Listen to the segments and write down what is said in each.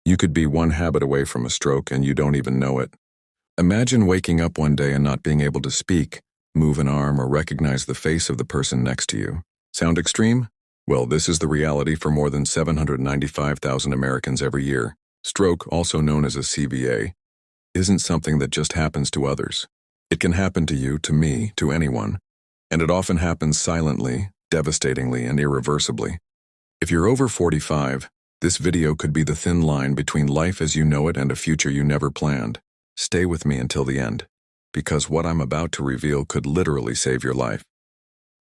You could be one habit away from a stroke and you don't even know it. Imagine waking up one day and not being able to speak, move an arm, or recognize the face of the person next to you. Sound extreme? Well, this is the reality for more than 795,000 Americans every year. Stroke, also known as a CVA, isn't something that just happens to others. It can happen to you, to me, to anyone. And it often happens silently, devastatingly, and irreversibly. If you're over 45, this video could be the thin line between life as you know it and a future you never planned. Stay with me until the end, because what I'm about to reveal could literally save your life.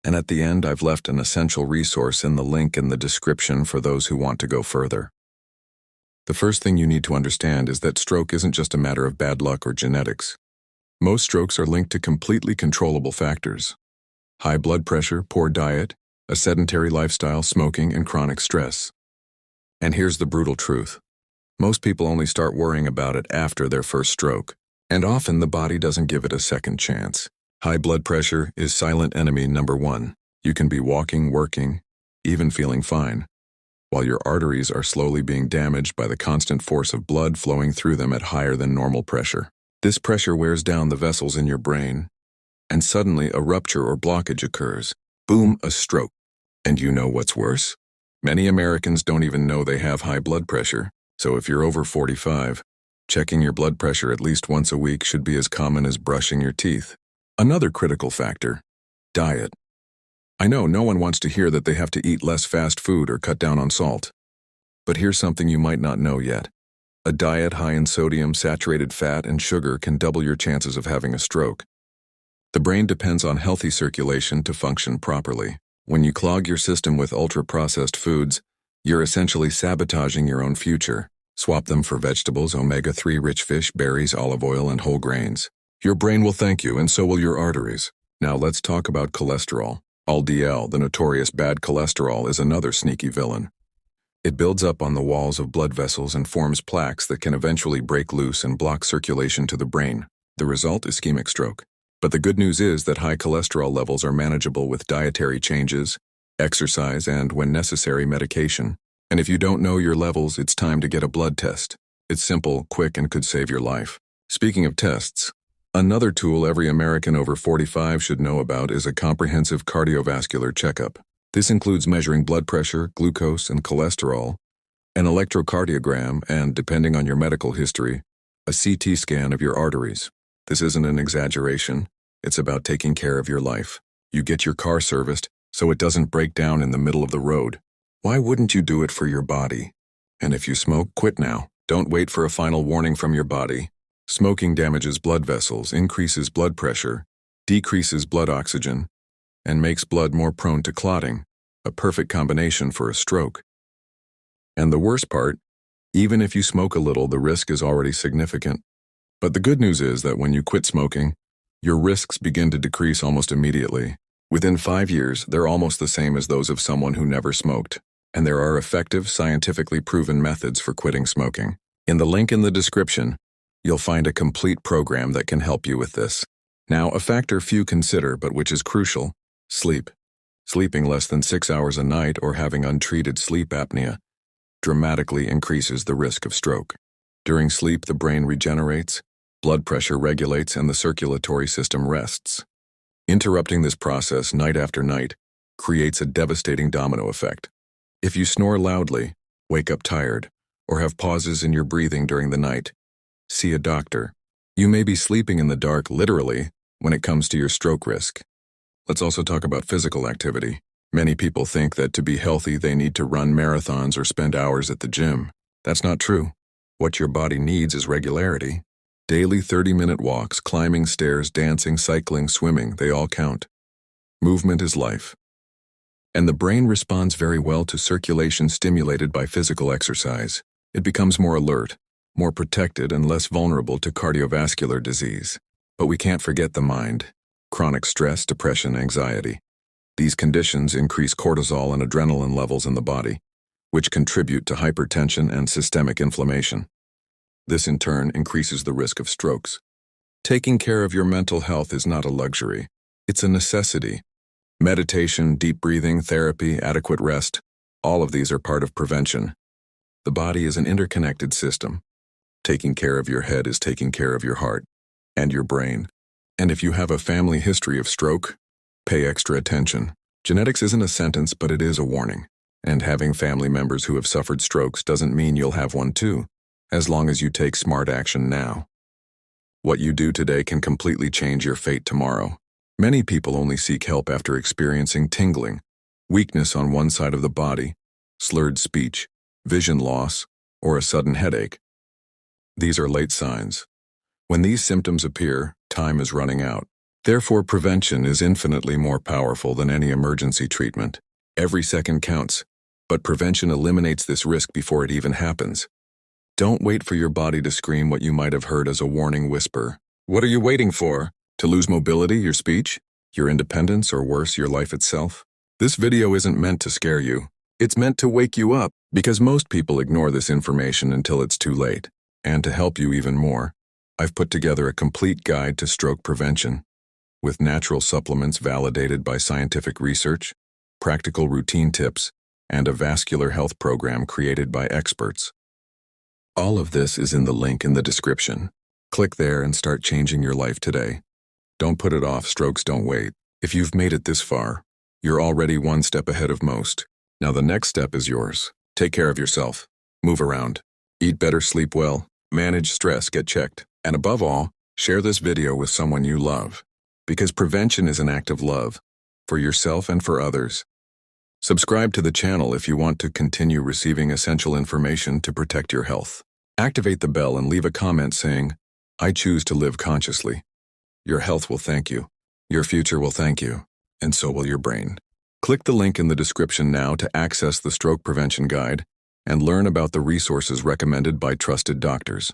And at the end, I've left an essential resource in the link in the description for those who want to go further. The first thing you need to understand is that stroke isn't just a matter of bad luck or genetics. Most strokes are linked to completely controllable factors: high blood pressure, poor diet, a sedentary lifestyle, smoking, and chronic stress. And here's the brutal truth. Most people only start worrying about it after their first stroke, and often the body doesn't give it a second chance. High blood pressure is silent enemy number one. You can be walking, working, even feeling fine, while your arteries are slowly being damaged by the constant force of blood flowing through them at higher than normal pressure. This pressure wears down the vessels in your brain, and suddenly a rupture or blockage occurs. Boom, a stroke. And you know what's worse? Many Americans don't even know they have high blood pressure, so if you're over 45, checking your blood pressure at least once a week should be as common as brushing your teeth. Another critical factor: diet. I know no one wants to hear that they have to eat less fast food or cut down on salt. But here's something you might not know yet. A diet high in sodium, saturated fat, and sugar can double your chances of having a stroke. The brain depends on healthy circulation to function properly. When you clog your system with ultra-processed foods, you're essentially sabotaging your own future. Swap them for vegetables, omega-3 rich fish, berries, olive oil, and whole grains. Your brain will thank you, and so will your arteries. Now let's talk about cholesterol. LDL, the notorious bad cholesterol, is another sneaky villain. It builds up on the walls of blood vessels and forms plaques that can eventually break loose and block circulation to the brain. The result is ischemic stroke. But the good news is that high cholesterol levels are manageable with dietary changes, exercise, and, when necessary, medication. And if you don't know your levels, it's time to get a blood test. It's simple, quick, and could save your life. Speaking of tests, another tool every American over 45 should know about is a comprehensive cardiovascular checkup. This includes measuring blood pressure, glucose, and cholesterol, an electrocardiogram, and, depending on your medical history, a CT scan of your arteries. This isn't an exaggeration. It's about taking care of your life. You get your car serviced so it doesn't break down in the middle of the road. Why wouldn't you do it for your body? And if you smoke, quit now. Don't wait for a final warning from your body. Smoking damages blood vessels, increases blood pressure, decreases blood oxygen, and makes blood more prone to clotting, a perfect combination for a stroke. And the worst part, even if you smoke a little, the risk is already significant. But the good news is that when you quit smoking, your risks begin to decrease almost immediately. Within 5 years, they're almost the same as those of someone who never smoked. And there are effective, scientifically proven methods for quitting smoking. In the link in the description, you'll find a complete program that can help you with this. Now, a factor few consider, but which is crucial: sleep. Sleeping less than 6 hours a night or having untreated sleep apnea dramatically increases the risk of stroke. During sleep, the brain regenerates, blood pressure regulates, and the circulatory system rests. Interrupting this process night after night creates a devastating domino effect. If you snore loudly, wake up tired, or have pauses in your breathing during the night, see a doctor. You may be sleeping in the dark, literally, when it comes to your stroke risk. Let's also talk about physical activity. Many people think that to be healthy they need to run marathons or spend hours at the gym. That's not true. What your body needs is regularity. Daily 30-minute walks, climbing stairs, dancing, cycling, swimming, they all count. Movement is life. And the brain responds very well to circulation stimulated by physical exercise. It becomes more alert, more protected, and less vulnerable to cardiovascular disease. But we can't forget the mind. Chronic stress, depression, anxiety. These conditions increase cortisol and adrenaline levels in the body, which contribute to hypertension and systemic inflammation. This in turn increases the risk of strokes. Taking care of your mental health is not a luxury. It's a necessity. Meditation, deep breathing, therapy, adequate rest, all of these are part of prevention. The body is an interconnected system. Taking care of your head is taking care of your heart and your brain. And if you have a family history of stroke, pay extra attention. Genetics isn't a sentence, but it is a warning. And having family members who have suffered strokes doesn't mean you'll have one too, as long as you take smart action now. What you do today can completely change your fate tomorrow. Many people only seek help after experiencing tingling, weakness on one side of the body, slurred speech, vision loss, or a sudden headache. These are late signs. When these symptoms appear, time is running out. Therefore, prevention is infinitely more powerful than any emergency treatment. Every second counts, but prevention eliminates this risk before it even happens. Don't wait for your body to scream what you might have heard as a warning whisper. What are you waiting for? To lose mobility, your speech, your independence, or worse, your life itself? This video isn't meant to scare you. It's meant to wake you up, because most people ignore this information until it's too late. And to help you even more, I've put together a complete guide to stroke prevention, with natural supplements validated by scientific research, practical routine tips, and a vascular health program created by experts. All of this is in the link in the description. Click there and start changing your life today. Don't put it off, strokes don't wait. If you've made it this far, you're already one step ahead of most. Now the next step is yours. Take care of yourself. Move around. Eat better, sleep well. Manage stress, get checked. And above all, share this video with someone you love. Because prevention is an act of love, for yourself and for others. Subscribe to the channel if you want to continue receiving essential information to protect your health. Activate the bell and leave a comment saying, "I choose to live consciously." Your health will thank you. Your future will thank you. And so will your brain. Click the link in the description now to access the Stroke Prevention Guide and learn about the resources recommended by trusted doctors.